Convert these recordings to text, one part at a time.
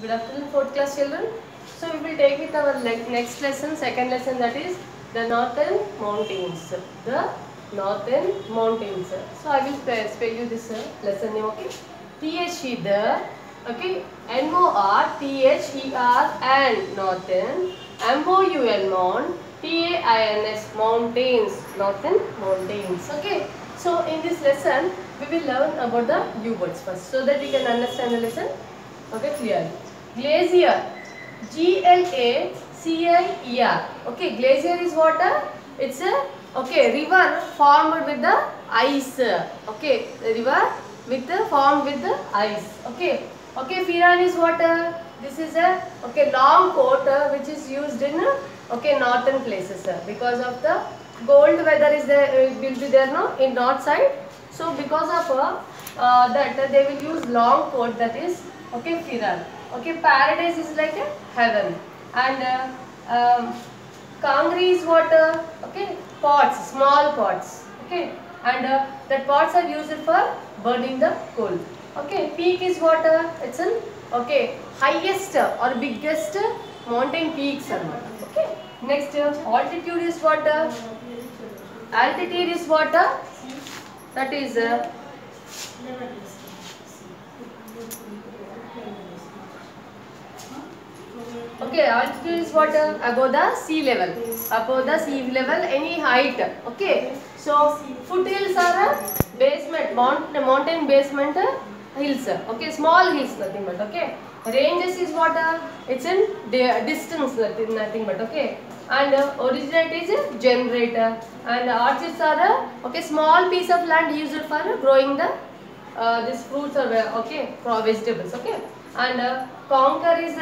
Good afternoon, 4th class children. So we will take with our next lesson, second lesson, that is the Northern Mountains. The Northern Mountains. So I will spell you this lesson name. Okay, the okay Norther and Northern Moun Tains mountains, Northern Mountains. Okay. So in this lesson we will learn about the U words first, so that we can understand the lesson. Okay, clearly. Glacier, Glacier. Okay, glacier is what? It's a river formed with the ice. Okay, the river formed with the ice. Okay, Firan is what? This is a long coat which is used in northern places because of the cold weather is there will be there no in north side. So because of that they will use long coat, that is Firan. Okay, paradise is like a heaven, and Kangri is what? Pots, small pots. Okay, and that pots are used for burning the coal. Okay, peak is what? It's an highest or biggest mountain peaks. Okay, next altitude is what? Altitude is what? That is altitude is what? Above the sea level. Above the sea level, any height. Okay. So foothills are basement, mountain basement hills. Okay, small hills, nothing but. Okay. Ranges is what? It's in distance, nothing but. Okay. And originate is generator. And orchards are small piece of land used for growing the these fruits or vegetables. Okay. And conquer is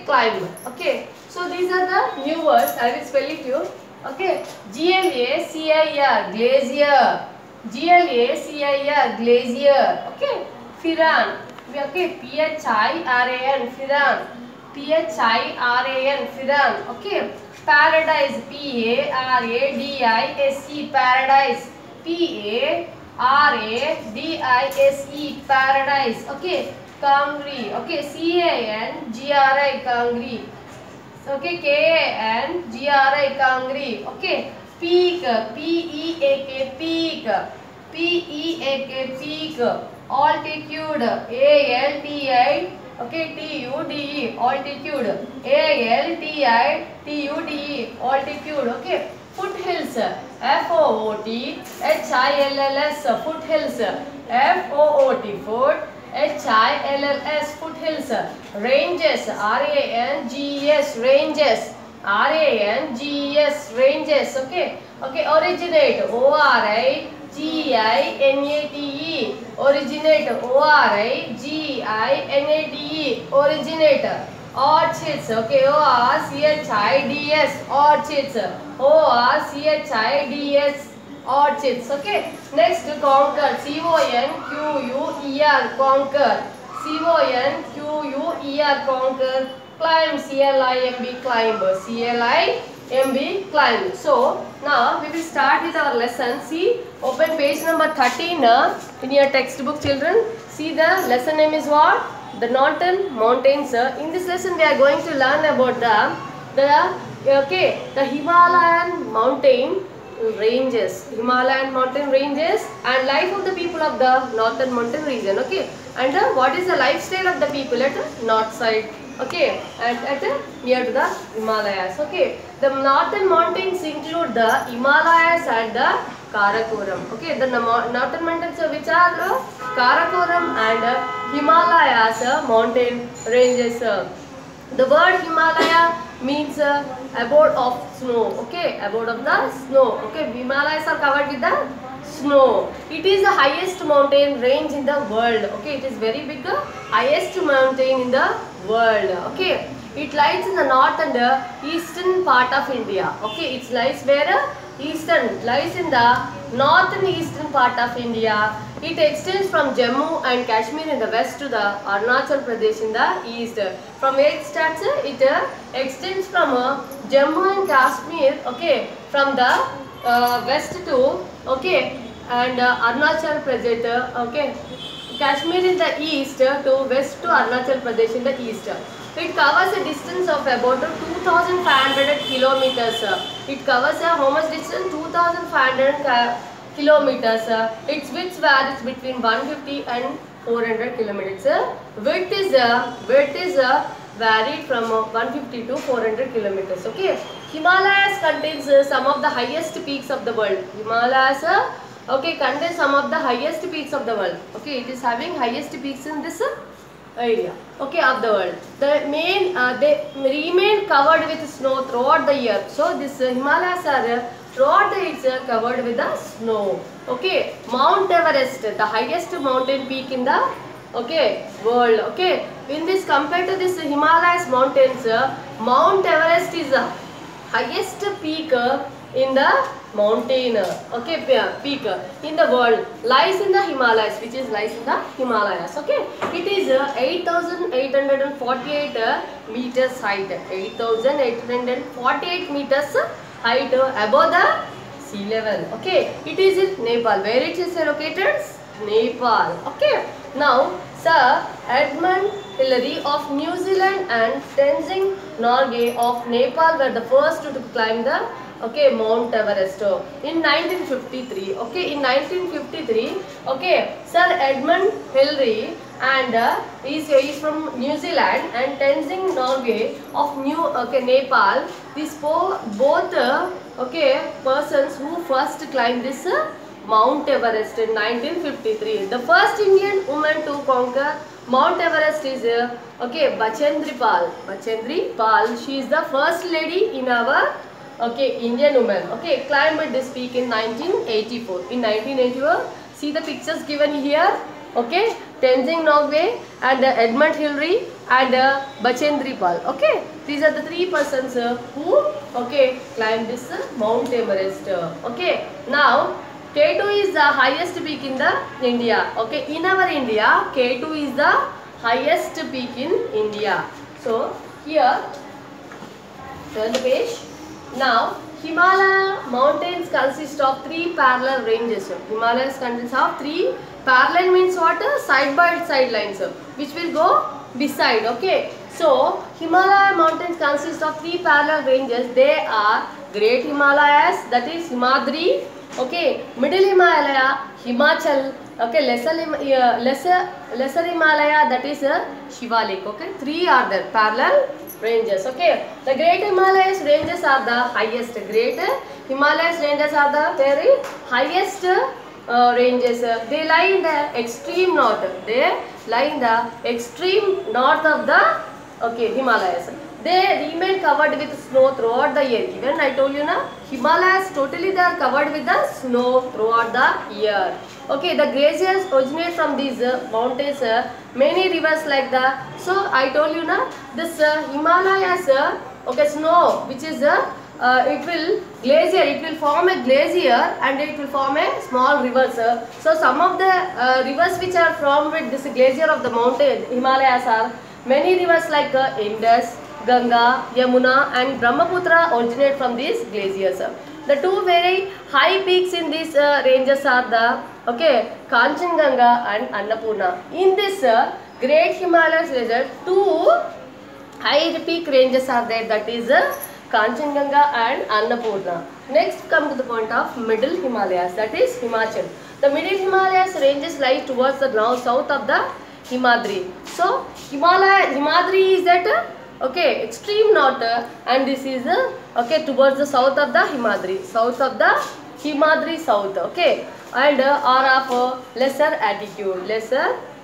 climb. Okay, so these are the new words. I will spell it you. Okay, Glacier, glacier. Glacier, glacier. Okay, Firan. Okay, Phiran, Firan. Phiran, Firan. Okay, paradise, Paradise, paradise. Paradise, paradise. Okay, Kangri. Okay, Cangri, Kangri. Okay, Kangri, Kangri. Okay, peak, Peak, peak. Peak. Altitude, Alti. Okay, Tude, altitude. Altitude, altitude. Okay, foothills, Foothills, foothills. Foot, Hills, foothills. Ranges, Ranges, ranges. Ranges. Okay, originate, Originate, originate, originate. Orchids, okay, Orchids, orchids, Orchids, orchids. Okay, next conquer, Conquer, conquer, Conquer, conquer. Climb, Climb, climb. So now we will start with our lesson. See, open page number 13 in your textbook, children. See, the lesson name is what? The Northern Mountains. In this lesson we are going to learn about the Himalayan mountain ranges, Himalayan mountain ranges, and life of the people of the northern mountain region. Okay, and what is the lifestyle of the people at north side. Okay, and at near to the Himalayas. Okay, the northern mountains include the Himalayas and the Karakoram. Okay, the northern mountains which are Karakoram and Himalayas mountain ranges. The word Himalaya means abode of snow. Okay, abode of the snow. Okay, Himalayas are covered with the snow. It is the highest mountain range in the world. Okay, it is very big, highest mountain in the world. Okay, it lies in the north and eastern part of India. Okay, it lies where? Lies in the northern eastern part of India. It extends from Jammu and Kashmir in the west to the Arunachal Pradesh in the east. From where it starts? It extends from Jammu and Kashmir. Okay, from the west to and Arunachal Pradesh. Okay, Kashmir in the east to west to Arunachal Pradesh in the east. It covers a distance of about 2,500 kilometers. It covers how much distance? 2,500 kilometers. Its width varies between 150 and 400 kilometers. Width is varied from 150 to 400 kilometers. Okay. Himalayas contains some of the highest peaks of the world. Himalayas contains some of the highest peaks of the world. Okay, it is having highest peaks in this area, okay, of the world. They remain covered with snow throughout the year. So this Himalayas are throughout the year covered with the snow. Okay, Mount Everest, the highest mountain peak in the world. Okay, in this compared to this Himalayas mountains, Mount Everest is the highest peak in the mountain, peak in the world lies in the Himalayas, which is lies in the Himalayas. Okay, it is 8,848 meters height, 8,848 meters height above the sea level. Okay, it is in Nepal. Where it is located? Nepal. Okay, now Sir Edmund Hillary of New Zealand and Tenzing Norgay of Nepal were the first to climb the Mount Everest in 1953. Okay, in 1953, Sir Edmund Hillary and is from New Zealand and Tenzing Norgay of Nepal. These both persons who first climbed this Mount Everest in 1953. The first Indian woman to conquer Mount Everest is Bachendri Pal. Bachendri Pal. She is the first lady in our Indian woman. Okay, climbed this peak in 1984. In 1984, see the pictures given here. Okay, Tenzing Norgay and Edmund Hillary and Bachendri Pal. Okay, these are the three persons who climbed this Mount Everest. Okay, now K2 is the highest peak in the India. Okay, in our India, K2 is the highest peak in India. So here, turn the page. Now, Himalaya mountains consist of three parallel ranges. Himalayas consists of three parallel means what? Side by side lines, which will go beside. Okay. So, Himalaya mountains consist of three parallel ranges. They are Great Himalayas, that is Himadri. Okay. Middle Himalaya, Himachal. Okay. Lesser Himalaya, that is Shivalik. Okay. Three are there parallel ranges. Okay, the Great Himalayas ranges are the highest. Great Himalayas ranges are the very highest ranges. They lie in the extreme north. They lie in the extreme north of the Himalayas. They remain covered with snow throughout the year. Even I told you na, Himalayas totally they are covered with the snow throughout the year. Okay, the glaciers originate from these mountains. Many rivers like the. So I told you na, this Himalayas snow which is it will glacier. It will form a glacier and it will form a small rivers. So some of the rivers which are formed with this glacier of the mountain Himalayas are many rivers like Indus, Ganga, Yamuna and Brahmaputra originate from these glaciers. The two very high peaks in these ranges are the Kanchenjunga and Annapurna. In this Great Himalayas region, two high peak ranges are there, that is Kanchenjunga and Annapurna. Next come to the point of Middle Himalayas, that is Himachal. The Middle Himalayas ranges lie towards the south of the Himadri. So Himadri is at extreme north and this is towards the south of the Himadri, south of the Himadri south, and are of lesser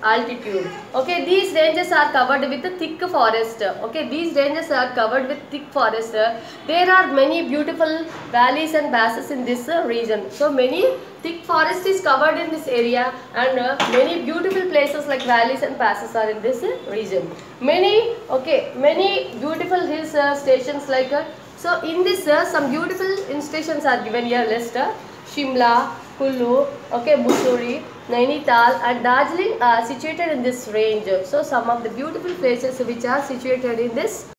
altitude. Okay, these ranges are covered with thick forest. Okay, these ranges are covered with thick forest. There are many beautiful valleys and passes in this region. So many thick forest is covered in this area and many beautiful places like valleys and passes are in this region. Many beautiful hill stations like so in this some beautiful hill stations are given here list. Shimla, Kullu, Mussoorie, Nainital and Darjeeling are situated in this range. So some of the beautiful places which are situated in this